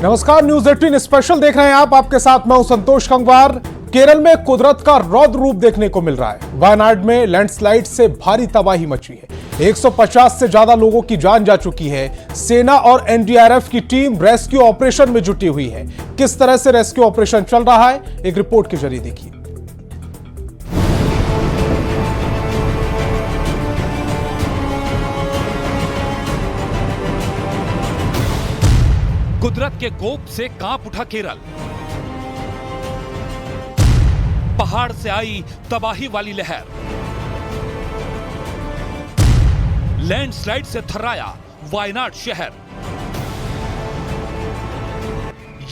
नमस्कार, news 18 special देख रहे हैं आप। आपके साथ मैं हूं संतोष गंगवार। केरल में कुदरत का रौद्र रूप देखने को मिल रहा है। वायनाड में लैंडस्लाइड से भारी तबाही मची है। 150 से ज्यादा लोगों की जान जा चुकी है। सेना और एनडीआरएफ की टीम रेस्क्यू ऑपरेशन में जुटी हुई है। किस तरह से रेस्क्यू ऑपरेशन चल रहा है, एक रिपोर्ट के जरिए देखिए। कुदरत के कोप से कांप उठा केरल। पहाड़ से आई तबाही वाली लहर, लैंडस्लाइड से थर्राया वायनाड शहर।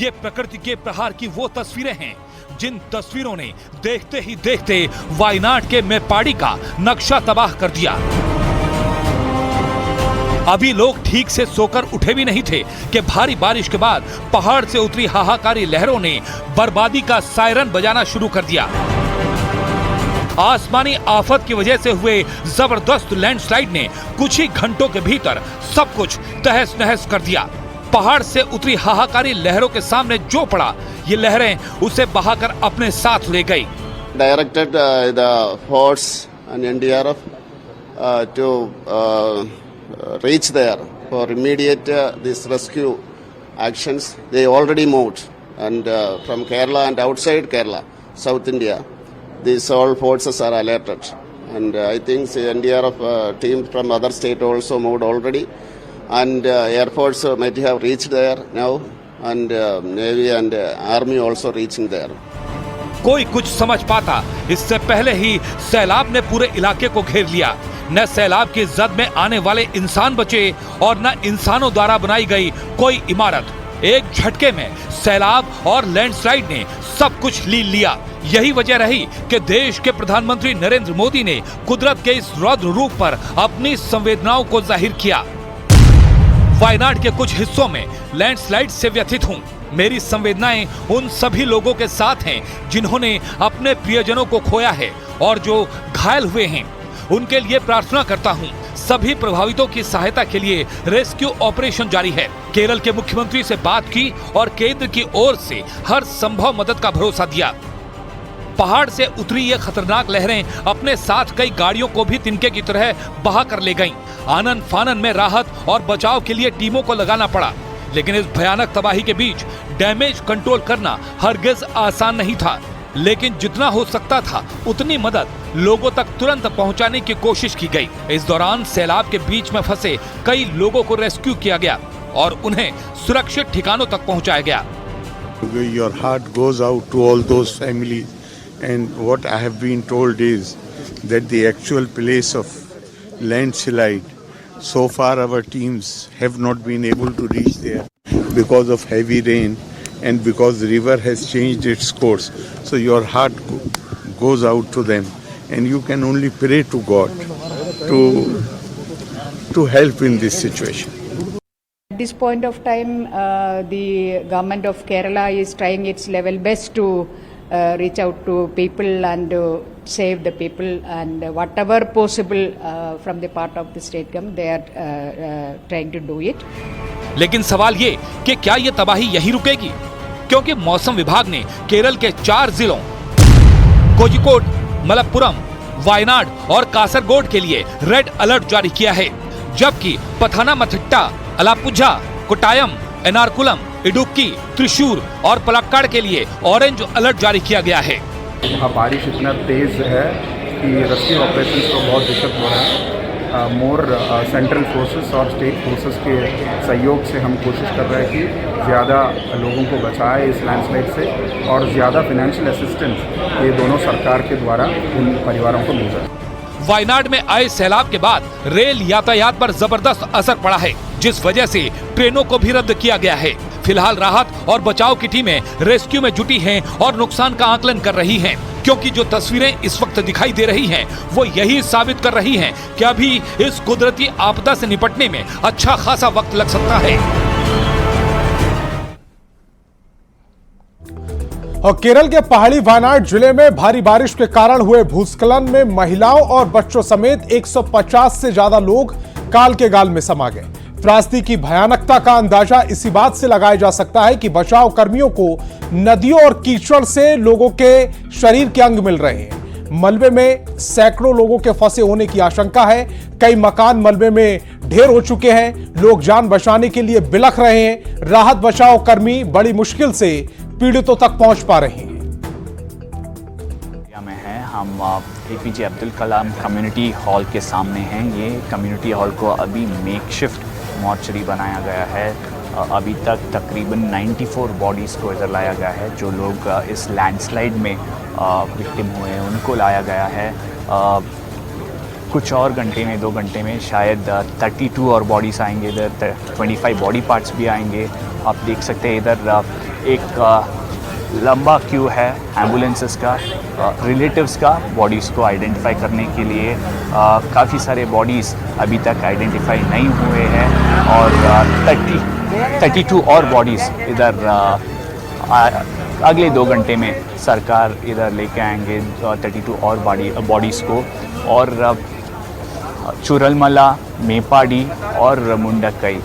ये प्रकृति के प्रहार की वो तस्वीरें हैं जिन तस्वीरों ने देखते ही देखते वायनाड के मेपाड़ी का नक्शा तबाह कर दिया। अभी लोग ठीक से सोकर उठे भी नहीं थे कि भारी बारिश के बाद पहाड़ से उतरी हाहाकारी लहरों ने बर्बादी का सायरन बजाना शुरू कर दिया। आसमानी आफत की वजह से हुए जबरदस्त लैंडस्लाइड ने कुछ ही घंटों के भीतर सब कुछ तहस नहस कर दिया। पहाड़ से उतरी हाहाकारी लहरों के सामने जो पड़ा, ये लहरें उसे बहाकर अपने साथ ले गई। Directed the force and NDRF to reach there for immediate this rescue actions. They already moved, and from Kerala and outside Kerala, South India, these all forces are alerted, and I think the NDRF team from other state also moved already, and Air Force might have reached there now, and Navy and Army also reaching there. कोई कुछ समझ पाता इससे पहले ही सैलाब ने पूरे इलाके को घेर लिया। न सैलाब की जद में आने वाले इंसान बचे और न इंसानों द्वारा बनाई गई कोई इमारत। एक झटके में सैलाब और लैंडस्लाइड ने सब कुछ लीन लिया। यही वजह रही कि देश के प्रधानमंत्री नरेंद्र मोदी ने कुदरत के इस रौद्र रूप पर अपनी संवेदनाओं को जाहिर किया। वायनाड के कुछ हिस्सों में लैंडस्लाइड से व्यथित हूँ। मेरी संवेदनाएं उन सभी लोगों के साथ हैं जिन्होंने अपने प्रियजनों को खोया है और जो घायल हुए हैं। उनके लिए प्रार्थना करता हूं। सभी प्रभावितों की सहायता के लिए रेस्क्यू ऑपरेशन जारी है। केरल के मुख्यमंत्री से बात की और केंद्र की ओर से हर संभव मदद का भरोसा दिया। पहाड़ से उतरी ये खतरनाक लहरें अपने साथ कई गाड़ियों को भी तिनके की तरह बहा कर ले गईं। आनन फानन में राहत और बचाव के लिए टीमों को लगाना पड़ा, लेकिन इस भयानक तबाही के बीच डैमेज कंट्रोल करना हरगिज आसान नहीं था। लेकिन जितना हो सकता था उतनी मदद लोगों तक तुरंत पहुंचाने की कोशिश की गई। इस दौरान सैलाब के बीच में फंसे कई लोगों को रेस्क्यू किया गया और उन्हें सुरक्षित ठिकानों तक पहुंचाया गया। Your heart goes out to all those families, and what I have been told is that the actual place of landslide, so far our teams have not been able to reach there because of heavy rain and because the river has changed its course. So your heart goes out to them, and you can only pray to God to help in this situation. At this point of time, the government of Kerala is trying its level best to reach out to people and save the people, and whatever possible from the part of the state government, they are trying to do it. लेकिन सवाल ये कि क्या ये तबाही यहीं रुकेगी? क्योंकि मौसम विभाग ने केरल के 4 जिलों कोझिकोड, मलप्पुरम, वायनाड और कासरगोड के लिए रेड अलर्ट जारी किया है, जबकि पथानामथिट्टा, अलापुझा, कोट्टायम, एर्नाकुलम, इडुक्की, त्रिशूर और पलक्कड़ के लिए ऑरेंज अलर्ट जारी किया गया है। वहाँ बारिश इतना तेज है कि रेस्क्यू ऑपरेशन को बहुत दिक्कत हो रहा है। मोर सेंट्रल फोर्सेस और स्टेट फोर्सेस के सहयोग से हम कोशिश कर रहे हैं कि ज़्यादा लोगों को बचाए इस लैंडस्लाइड से, और ज़्यादा फाइनेंशियल असिस्टेंस ये दोनों सरकार के द्वारा उन परिवारों को मिल जाए। वायनाड में आए सैलाब के बाद रेल यातायात पर जबरदस्त असर पड़ा है, जिस वजह से ट्रेनों को भी रद्द किया गया है। फिलहाल राहत और बचाव की टीमें रेस्क्यू में जुटी हैं और नुकसान का आकलन कर रही हैं, क्योंकि जो तस्वीरें इस वक्त दिखाई दे रही हैं वो यही साबित कर रही हैं कि अभी इस कुदरती आपदा से निपटने में अच्छा खासा वक्त लग सकता है। और केरल के पहाड़ी वायनाड जिले में भारी बारिश के कारण हुए भूस्खलन में महिलाओं और बच्चों समेत 150 से ज्यादा लोग काल के गाल में समा गए। त्रासदी की भयानकता का अंदाजा इसी बात से लगाया जा सकता है कि बचाव कर्मियों को नदियों और कीचड़ से लोगों के शरीर के अंग मिल रहे हैं। मलबे में सैकड़ों लोगों के फंसे होने की आशंका है। कई मकान मलबे में ढेर हो चुके हैं। लोग जान बचाने के लिए बिलख रहे हैं। राहत बचाव कर्मी बड़ी मुश्किल से पीड़ितों तक पहुंच पा रहे हैं। में हैं हम APJ Abdul Kalam community hall के सामने हैं। ये कम्युनिटी हॉल को अभी मेकशिफ्ट मॉर्चरी बनाया गया है। अभी तक तकरीबन 94 बॉडीज़ को इधर लाया गया है। जो लोग इस लैंडस्लाइड में विक्टिम हुए हैं उनको लाया गया है। कुछ और घंटे में 2 घंटे में शायद 32 और बॉडीज़ आएंगे। इधर 25 बॉडी पार्ट्स भी आएंगे। आप देख सकते हैं इधर एक लंबा क्यू है एम्बुलेंसेस का, रिलेटिव्स का बॉडीज़ को आइडेंटिफाई करने के लिए। काफ़ी सारे बॉडीज़ अभी तक आइडेंटिफाई नहीं हुए हैं और 32 और बॉडीज़ इधर अगले 2 घंटे में सरकार इधर लेके आएंगे 32 और बॉडीज़ को। और चुरलमला, मेपाडी और मुंडकई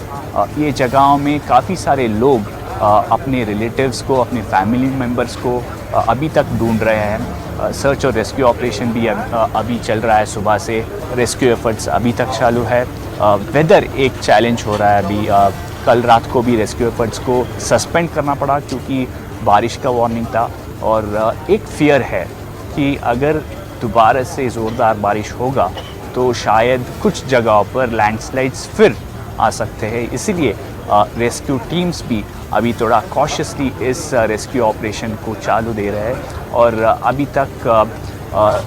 ये जगहों में काफ़ी सारे लोग अपने रिलेटिव्स को, अपने फैमिली मेम्बर्स को अभी तक ढूंढ रहे हैं। सर्च और रेस्क्यू ऑपरेशन भी अभी चल रहा है। सुबह से रेस्क्यू एफर्ट्स अभी तक चालू है। वेदर एक चैलेंज हो रहा है अभी। कल रात को भी रेस्क्यू एफर्ट्स को सस्पेंड करना पड़ा क्योंकि बारिश का वार्निंग था। और एक फियर है कि अगर दोबारा से ज़ोरदार बारिश होगा तो शायद कुछ जगहों पर लैंडस्लाइड्स फिर आ सकते हैं। इसीलिए रेस्क्यू टीम्स भी अभी थोड़ा कॉशियसली इस रेस्क्यू ऑपरेशन को चालू दे रहे हैं। और अभी तक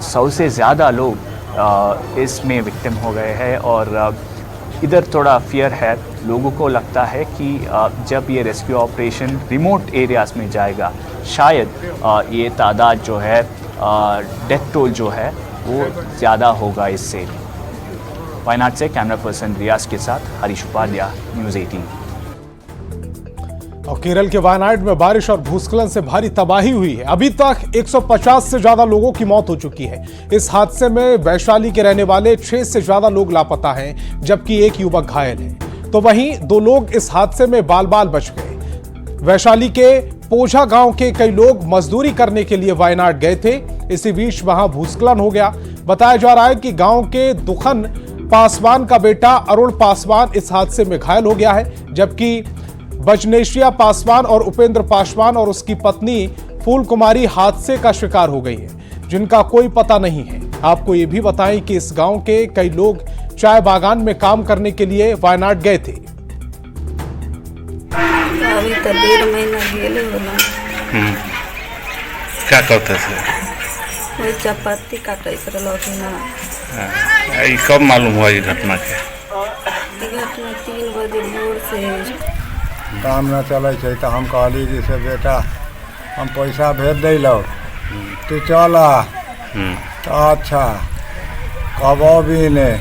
100 से ज़्यादा लोग इसमें विक्टिम हो गए हैं। और इधर थोड़ा फियर है। लोगों को लगता है कि जब ये रेस्क्यू ऑपरेशन रिमोट एरियाज़ में जाएगा शायद ये तादाद जो है, डेथ टोल जो है वो ज़्यादा होगा इससे। वायनाड से कैमरा पर्सन रियाज के साथ हरीश उपाध्याय, न्यूज़ 18। और केरल के वायनाड में बारिश और भूस्खलन से भारी तबाही हुई है। अभी तक 150 से ज्यादा लोगों की मौत हो चुकी है। इस हादसे में वैशाली के रहने वाले 6 से ज्यादा लोग लापता हैं, जबकि एक युवक घायल है। तो वहीं 2 लोग इस हादसे में बाल बाल बच गए। वैशाली के पोझा गांव के कई लोग मजदूरी करने के लिए वायनाड गए थे। इसी बीच वहां भूस्खलन हो गया। बताया जा रहा है कि गांव के दुखन पासवान का बेटा अरुण पासवान इस हादसे में घायल हो गया है, जबकि बजनेशिया पासवान और उपेंद्र पासवान और उसकी पत्नी फूल कुमारी हादसे का शिकार हो गई है, जिनका कोई पता नहीं है। आपको ये भी बताएं कि इस गांव के कई लोग चाय बागान में काम करने के लिए वायनाड गए थे। अभी तो 1.5 महीना गेले होला। क्या करते थे? वही चपाती काटे रहल ना। ये कब मालूम हुआ ये घटना के? घटना 3 बजे भोर से। काम न चले तो हम कहली कि से बेटा हम पैसा भेज दिलो, तू चल। तो अच्छा कबो भी ने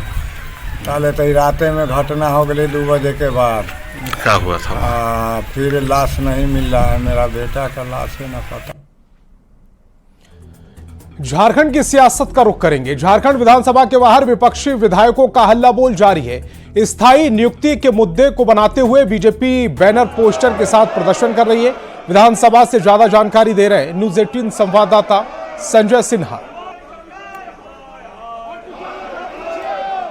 ताले तो राते में घटना हो गई 2 बजे के बाद। क्या हुआ था? फिर लाश नहीं मिल रहा है। मेरा बेटा का लाश है, न पता। झारखंड की सियासत का रुख करेंगे। झारखंड विधानसभा के बाहर विपक्षी विधायकों का हल्ला बोल जारी है। स्थायी नियुक्ति के मुद्दे को बनाते हुए बीजेपी बैनर पोस्टर के साथ प्रदर्शन कर रही है। विधानसभा से ज्यादा जानकारी दे रहे हैं न्यूज़ 18 संवाददाता संजय सिन्हा।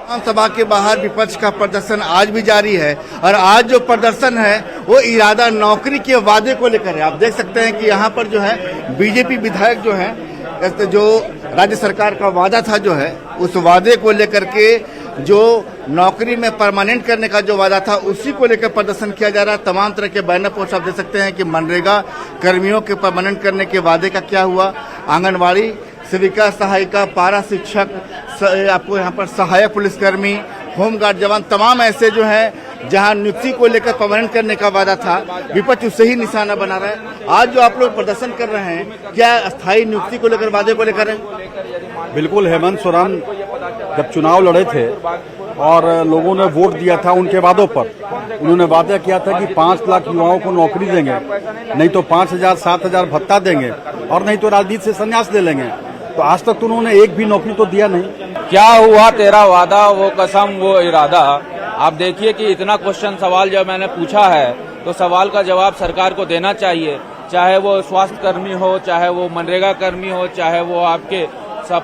विधानसभा के बाहर विपक्ष का प्रदर्शन आज भी जारी है और आज जो प्रदर्शन है वो इरादा नौकरी के वादे को लेकर है। आप देख सकते हैं कि यहाँ पर जो है बीजेपी विधायक जो है, जो राज्य सरकार का वादा था जो है, उस वादे को लेकर के जो नौकरी में परमानेंट करने का जो वादा था उसी को लेकर प्रदर्शन किया जा रहा है। तमाम तरह के बैनर पोस्टर आप देख सकते हैं कि मनरेगा कर्मियों के परमानेंट करने के वादे का क्या हुआ। आंगनबाड़ी सेविका, सहायिका, पारा शिक्षक, आपको यहाँ पर सहायक पुलिसकर्मी, होमगार्ड जवान, तमाम ऐसे जो हैं जहां नियुक्ति को लेकर परमानेंट करने का वादा था, विपक्ष उससे ही निशाना बना रहा है। आज जो आप लोग प्रदर्शन कर रहे हैं, क्या अस्थायी नियुक्ति को लेकर, वादे को लेकर है? बिल्कुल। हेमंत सोरेन जब चुनाव लड़े थे और लोगों ने वोट दिया था उनके वादों पर, उन्होंने वादा किया था कि 5 लाख युवाओं को नौकरी देंगे, नहीं तो 5,000 7,000 भत्ता देंगे और नहीं तो राजनीति से संन्यास ले लेंगे। तो आज तक तो उन्होंने एक भी नौकरी तो दिया नहीं। क्या हुआ तेरा वादा, वो कसम, वो इरादा, आप देखिए कि इतना क्वेश्चन सवाल जब मैंने पूछा है तो सवाल का जवाब सरकार को देना चाहिए, चाहे वो स्वास्थ्य कर्मी हो, चाहे वो मनरेगा कर्मी हो, चाहे वो आपके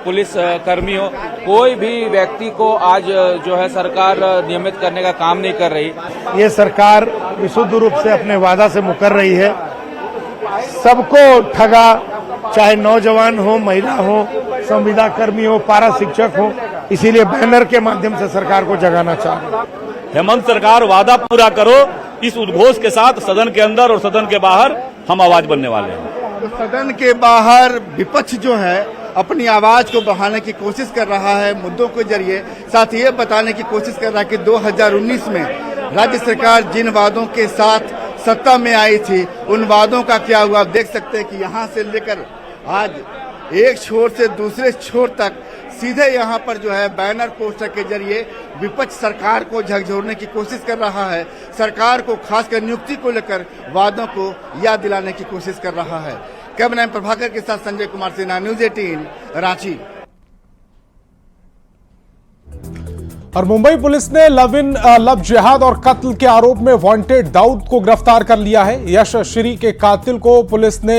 पुलिस कर्मी हो, कोई भी व्यक्ति को आज जो है सरकार नियमित करने का काम नहीं कर रही। ये सरकार विशुद्ध रूप से अपने वादा से मुकर रही है, सबको ठगा, चाहे नौजवान हो, महिला हो, संविदा कर्मी हो, पारा शिक्षक हो, इसीलिए बैनर के माध्यम से सरकार को जगाना चाह रहे हैं। हेमंत सरकार वादा पूरा करो, इस उद्घोष के साथ सदन के अंदर और सदन के बाहर हम आवाज बनने वाले हैं। तो सदन के बाहर विपक्ष जो है अपनी आवाज को बढ़ाने की कोशिश कर रहा है मुद्दों के जरिए, साथ ये बताने की कोशिश कर रहा है कि 2019 में राज्य सरकार जिन वादों के साथ सत्ता में आई थी उन वादों का क्या हुआ। आप देख सकते हैं कि यहाँ से लेकर आज एक छोर से दूसरे छोर तक सीधे यहाँ पर जो है बैनर पोस्टर के जरिए विपक्ष सरकार को झकझोरने की कोशिश कर रहा है, सरकार को खासकर नियुक्ति को लेकर वादों को याद दिलाने की कोशिश कर रहा है। कैमरामैन प्रभाकर के साथ संजय कुमार सिन्हा, न्यूज 18 रांची। और मुंबई पुलिस ने लव जिहाद और कत्ल के आरोप में वांटेड दाऊद को गिरफ्तार कर लिया है। यश श्री के कातिल को पुलिस ने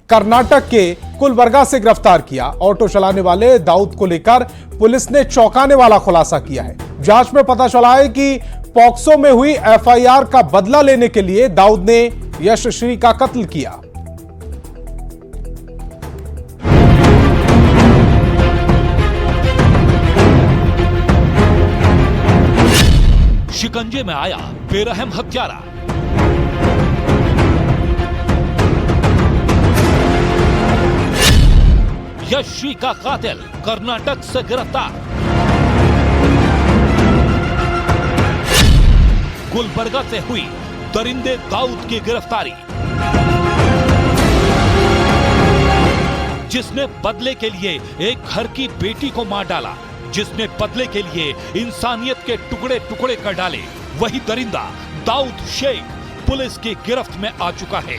कर्नाटक के गुलबर्गा से गिरफ्तार किया। ऑटो चलाने वाले दाऊद को लेकर पुलिस ने चौंकाने वाला खुलासा किया है। जांच में पता चला है कि पॉक्सो में हुई एफआईआर का बदला लेने के लिए दाऊद ने यश श्री का कत्ल किया। शिकंजे में आया बेरहम हत्यारा। यश श्री का कातिल कर्नाटक से गिरफ्तार। गुलबर्गा से हुई दरिंदे दाऊद की गिरफ्तारी, जिसने बदले के लिए एक घर की बेटी को मार डाला, जिसने बदले के लिए इंसानियत के टुकड़े टुकड़े कर डाले, वही दरिंदा दाऊद शेख पुलिस की गिरफ्त में आ चुका है।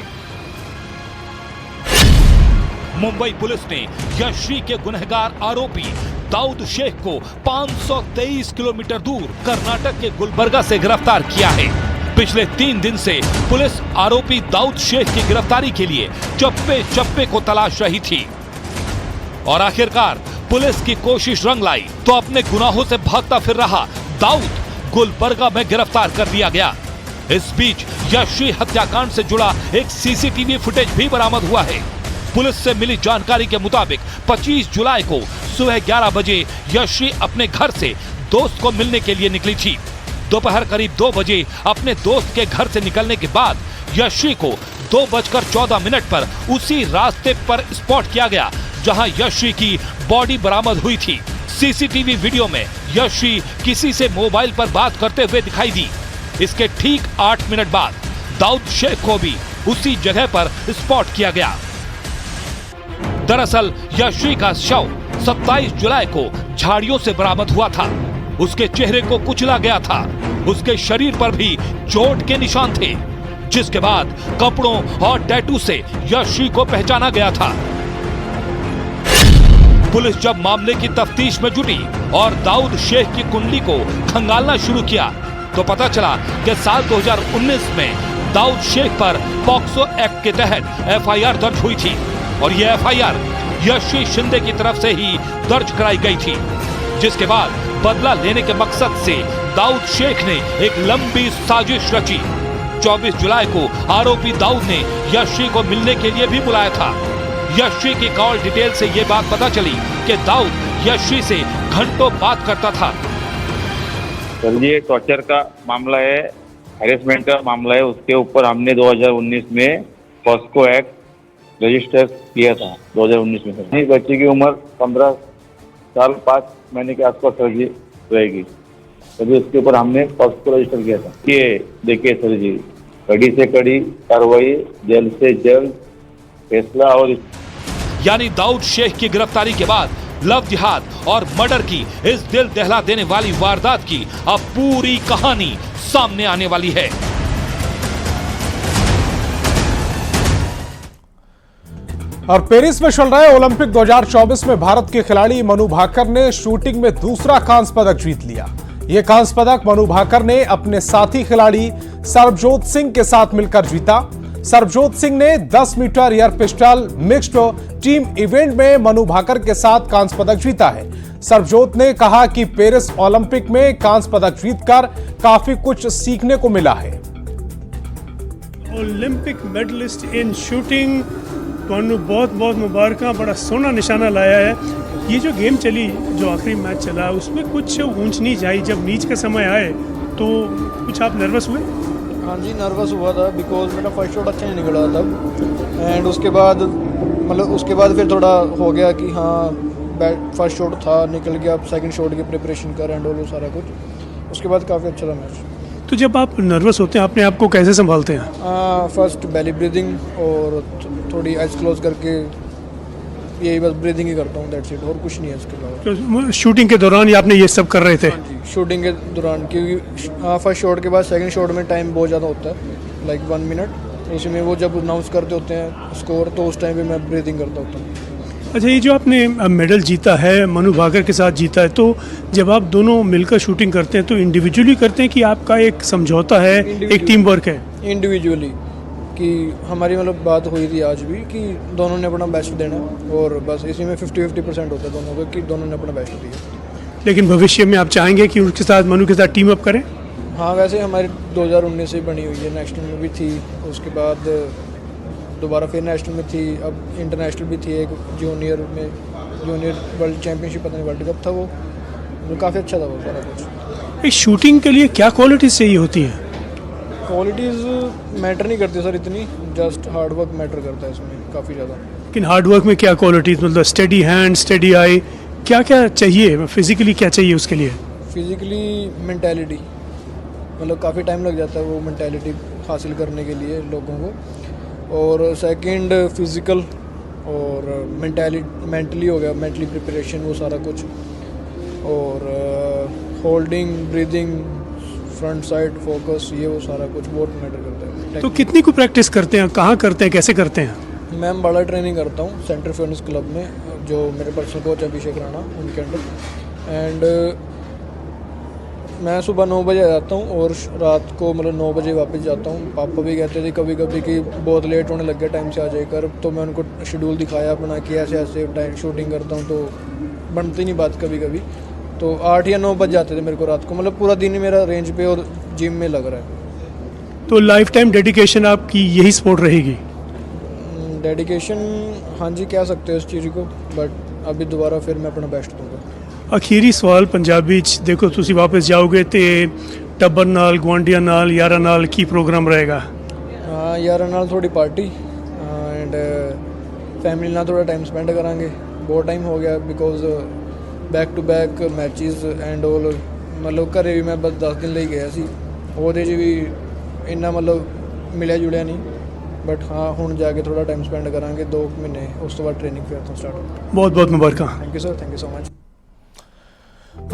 मुंबई पुलिस ने यश श्री के गुनहगार आरोपी दाऊद शेख को 523 किलोमीटर दूर कर्नाटक के गुलबर्गा से गिरफ्तार किया है। पिछले 3 दिन से पुलिस आरोपी दाऊद शेख की गिरफ्तारी के लिए चप्पे चप्पे को तलाश रही थी और आखिरकार पुलिस की कोशिश रंग लाई तो अपने गुनाहों से भागता फिर रहा दाऊद गुलबर्गा में गिरफ्तार कर लिया गया। इस बीच यश श्री हत्याकांड से जुड़ा एक सीसीटीवी फुटेज भी बरामद हुआ है। पुलिस से मिली जानकारी के मुताबिक 25 जुलाई को सुबह 11 बजे यश श्री अपने घर से दोस्त को मिलने के लिए निकली थी। दोपहर करीब 2 बजे अपने दोस्त के घर से निकलने के बाद यश श्री को 2:14 पर उसी रास्ते पर स्पॉट किया गया जहां यश श्री की बॉडी बरामद हुई थी। सीसीटीवी वीडियो में यश श्री किसी से मोबाइल पर बात करते हुए दिखाई दी। इसके ठीक 8 मिनट बाद दाऊद शेख को भी उसी जगह पर स्पॉट किया गया। दरअसल यश श्री का शव 27 जुलाई को झाड़ियों से बरामद हुआ था। उसके चेहरे को कुचला गया था, उसके शरीर पर भी चोट के निशान थे, जिसके बाद कपड़ों और टैटू से यश श्री को पहचाना गया था। पुलिस जब मामले की तफ्तीश में जुटी और दाऊद शेख की कुंडली को खंगालना शुरू किया तो पता चला कि साल 2019 में दाऊद शेख पर पॉक्सो एक्ट के तहत एफआईआर दर्ज हुई थी और यह एफआईआर यश श्री शिंदे की तरफ से ही दर्ज कराई गई थी, जिसके बाद बदला लेने के मकसद से दाऊद शेख ने एक लंबी साजिश रची। 24 जुलाई को आरोपी दाऊद ने यश श्री को मिलने के लिए भी बुलाया था। यश श्री की कॉल डिटेल से ये बात पता चली कि दाऊद यश श्री से घंटों बात करता था। सर ये टॉर्चर का मामला है, हैरेसमेंट का मामला है। उसके ऊपर हमने 2019 में पॉस्को एक्ट रजिस्टर किया था 2019 में। सर बच्चे की उम्र 15 साल 5 महीने के आसपास रहेगी, तभी उसके ऊपर हमने पॉस्को रजिस्टर किया था। ये देखिए सर जी, कड़ी से कड़ी कार्रवाई, जल्द से जल्द फैसला। और यानी दाऊद शेख की गिरफ्तारी के बाद लव जिहाद और मर्डर की इस दिल दहला देने वाली वारदात की अब पूरी कहानी सामने आने वाली है। और पेरिस में चल रहे ओलंपिक 2024 में भारत के खिलाड़ी मनु भाकर ने शूटिंग में दूसरा कांस्य पदक जीत लिया। ये कांस्य पदक मनु भाकर ने अपने साथी खिलाड़ी सरबजोत सिंह के साथ मिलकर जीता। सरबजोत सिंह ने 10 metre air pistol mixed team event में मनु भाकर के साथ कांस्य पदक जीता है। सरबजोत ने कहा कि पेरिस ओलंपिक में कांस्य पदक जीतकर काफी कुछ सीखने को मिला है। ओलंपिक मेडलिस्ट इन शूटिंग ਤੁਹਾਨੂੰ बहुत बहुत मुबारक, बड़ा सोना निशाना लाया है। ये जो गेम चली, जो आखिरी मैच चला, उसमें कुछ ऊंच नीच आई। जब नीच का समय आए तो कुछ आप नर्वस हुए? हाँ जी, नर्वस हुआ था बिकॉज मेरा फर्स्ट शॉट अच्छा नहीं निकला तब, एंड उसके बाद फिर थोड़ा हो गया कि हाँ फर्स्ट शॉट था निकल गया, अब सेकंड शॉट की प्रिपरेशन कर एंड ऑल सारा कुछ, उसके बाद काफ़ी अच्छा था मैच। तो जब आप नर्वस होते हैं अपने आप को कैसे संभालते हैं? फर्स्ट बेली ब्रीदिंग और थोड़ी आइज क्लोज करके, यही बस ब्रीदिंग ही करता हूँ, दैट्स इट, और कुछ नहीं है इसके अलावा। तो शूटिंग के दौरान ही आपने ये सब कर रहे थे? शूटिंग के दौरान, क्योंकि फर्स्ट शॉट के बाद सेकंड शॉट में टाइम बहुत ज़्यादा होता है, लाइक 1 मिनट, उसी में वो जब अनाउंस करते होते हैं स्कोर, तो उस टाइम पे मैं ब्रीदिंग करता होता हूँ। अच्छा, ये जो आपने मेडल जीता है, मनु भाकर के साथ जीता है, तो जब आप दोनों मिलकर शूटिंग करते हैं तो इंडिविजुअली करते हैं कि आपका एक समझौता है, एक टीम वर्क है? इंडिविजुअली, कि हमारी मतलब बात हुई थी आज भी कि दोनों ने अपना बेस्ट देना, और बस इसी में 50-50% होता है दोनों का, कि दोनों ने अपना बेस्ट दिया। लेकिन भविष्य में आप चाहेंगे कि उसके साथ, मनु के साथ टीम अप करें? हाँ, वैसे हमारी 2019 से बनी हुई है, नेशनल में भी थी, उसके बाद दोबारा फिर नेशनल में थी, अब इंटरनेशनल भी थी, एक जूनियर वर्ल्ड चैम्पियनशिप, पता नहीं वर्ल्ड कप था, वो काफ़ी अच्छा था वो सारा कुछ। इस शूटिंग के लिए क्या क्वालिटीज़ चाहिए होती हैं? क्वालिटीज़ मैटर नहीं करती सर इतनी, जस्ट हार्ड वर्क मैटर करता है इसमें काफ़ी ज़्यादा। लेकिन हार्ड वर्क में क्या क्वालिटीज़, मतलब स्टडी हैंड, स्टडी आई, क्या क्या चाहिए फिजिकली, क्या चाहिए उसके लिए? फिजिकली मेंटालिटी, मतलब काफ़ी टाइम लग जाता है वो मेंटालिटी हासिल करने के लिए लोगों को, और सेकंड फिज़िकल और मेंटली हो गया, मेंटली प्रिपरेशन, वो सारा कुछ, और holding, breathing, front side focus, ये वो सारा कुछ बहुत मैटर करता है। तो कितनी को प्रैक्टिस करते हैं, कहाँ करते हैं, कैसे करते हैं? मैं बड़ा ट्रेनिंग करता हूँ सेंटर फिटनेस क्लब में, जो मेरे पर्सनल कोच अभिषेक राणा, उनके अंडर, एंड मैं सुबह 9 बजे आ जाता हूँ और रात को मतलब 9 बजे वापस जाता हूँ। पापा भी कहते थे कभी कभी कि बहुत लेट होने लग गया, टाइम से आ जाए कर, तो मैं उनको शेड्यूल दिखाया अपना कि ऐसे ऐसे टाइम शूटिंग करता हूँ, तो बनती नहीं बात कभी कभी, तो 8 या 9 बज जाते थे मेरे को रात को, मतलब पूरा दिन मेरा रेंज पे और जिम में लग रहा है। तो लाइफ टाइम डेडिकेशन आपकी यही स्पोर्ट रहेगी? डेडिकेशन, हाँ जी, कह सकते हो इस चीज़ को, बट अभी दोबारा फिर मैं अपना बेस्ट दूंगा। अखीरी सवाल पंजाबी च, देखो तुसी वापस जाओगे तो टब्बर नाल, गुआंढियां नाल, यारा नाल की प्रोग्राम रहेगा? हाँ, यारा नाल थोड़ी पार्टी एंड फैमिली नाल थोड़ा टाइम स्पेंड करांगे, बहुत टाइम हो गया because back to back matches and all, मतलब घरे भी मैं बस 10 दिन ਲਈ गया सी, ਉਹਦੇ 'ਚ ਵੀ ਇੰਨਾ मतलब मिलिया जुलिया नहीं, बट हाँ ਹੁਣ जाके थोड़ा टाइम स्पेंड करांगे 2 महीने, उस तो बाद ट्रेनिंग फिर तो स्टार्ट। बहुत बहुत मुबारक। Thank you sir, thank you so much.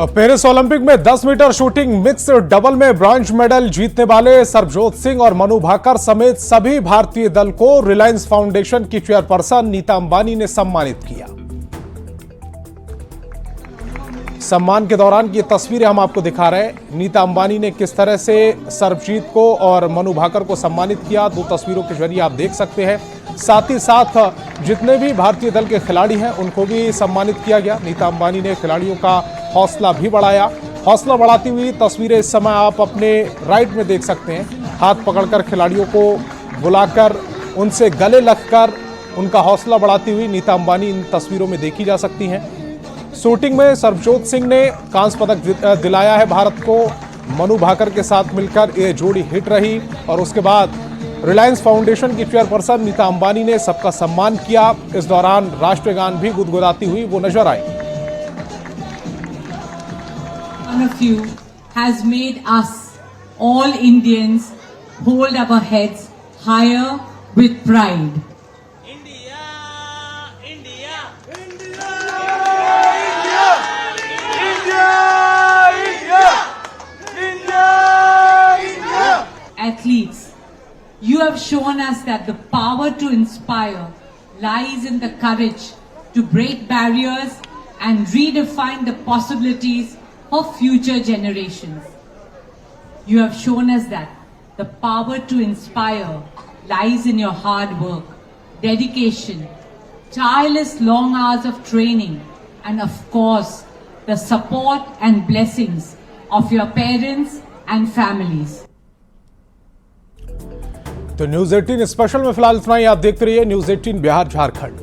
अब पेरिस ओलंपिक में 10 मीटर शूटिंग मिक्स डबल में ब्रॉन्ज मेडल जीतने वाले सरबजोत सिंह और मनु भाकर समेत सभी भारतीय दल को रिलायंस फाउंडेशन की चेयरपर्सन नीता अंबानी ने सम्मानित किया। सम्मान के दौरान की तस्वीरें हम आपको दिखा रहे हैं। नीता अंबानी ने किस तरह से सरबजीत को और मनु भाकर को सम्मानित किया, 2 तस्वीरों के जरिए आप देख सकते हैं। साथ ही साथ जितने भी भारतीय दल के खिलाड़ी हैं उनको भी सम्मानित किया गया। नीता अंबानी ने खिलाड़ियों का हौसला भी बढ़ाया। हौसला बढ़ाती हुई तस्वीरें इस समय आप अपने राइट में देख सकते हैं। हाथ पकड़कर खिलाड़ियों को बुलाकर उनसे गले लगकर उनका हौसला बढ़ाती हुई नीता अंबानी इन तस्वीरों में देखी जा सकती हैं। शूटिंग में सरबजोत सिंह ने कांस्य पदक दिलाया है भारत को। मनु भाकर के साथ मिलकर ये जोड़ी हिट रही और उसके बाद रिलायंस फाउंडेशन की चेयरपर्सन नीता अंबानी ने सबका सम्मान किया। इस दौरान राष्ट्रीय गान भी गुदगुदाती हुई वो नजर आई। One of you has made us all Indians hold our heads higher with pride. Athletes, you have shown us that the power to inspire lies in the courage to break barriers and redefine the possibilities for future generations. You have shown us that the power to inspire lies in your hard work, dedication, tireless long hours of training, and of course, the support and blessings of your parents and families. तो news 18 special में फिलहाल इतना ही। आप देखते रहिए news 18 Bihar Jharkhand.